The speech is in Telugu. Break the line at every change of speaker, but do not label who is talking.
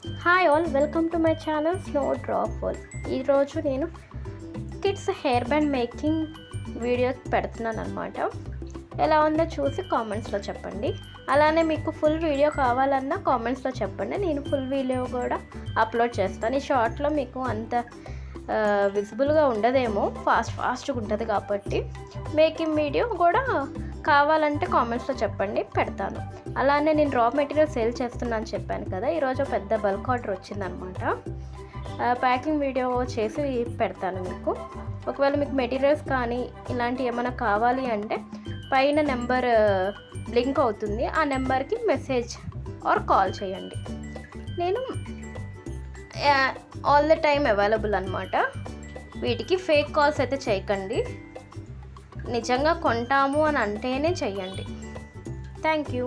Hi all, welcome to my channel snow drop wall. ఈరోజు నేను kids hair band making video పెడుతున్నాను అనమాట. ఎలా ఉందో చూసి కామెంట్స్లో చెప్పండి. అలానే మీకు ఫుల్ వీడియో కావాలన్నా కామెంట్స్లో చెప్పండి. నేను ఫుల్ వీడియో కూడా అప్లోడ్ చేస్తాను. ఈ షార్ట్లో మీకు అంత విజిబుల్గా ఉండదేమో, ఫాస్ట్గా ఉంటుంది కాబట్టి మేకింగ్ వీడియో కూడా కావాలంటే కామెంట్స్లో చెప్పండి, పెడతాను. అలానే నేను రా మెటీరియల్ సేల్ చేస్తున్నాను చెప్పాను కదా, ఈరోజు పెద్ద బల్క్ ఆర్డర్ వచ్చిందనమాట. ప్యాకింగ్ వీడియో చేసి పెడతాను మీకు. ఒకవేళ మీకు మెటీరియల్స్ కానీ ఇలాంటివి ఏమైనా కావాలి అంటే పైన నెంబర్ బ్లింక్ అవుతుంది, ఆ నెంబర్కి మెసేజ్ ఆర్ కాల్ చేయండి. నేను ఆల్ ద టైమ్ అవైలబుల్ అనమాట. వీటికి ఫేక్ కాల్స్ అయితే చేయకండి, నిజంగా కొంటాము అని అంటేనే చెయ్యండి. Thank you.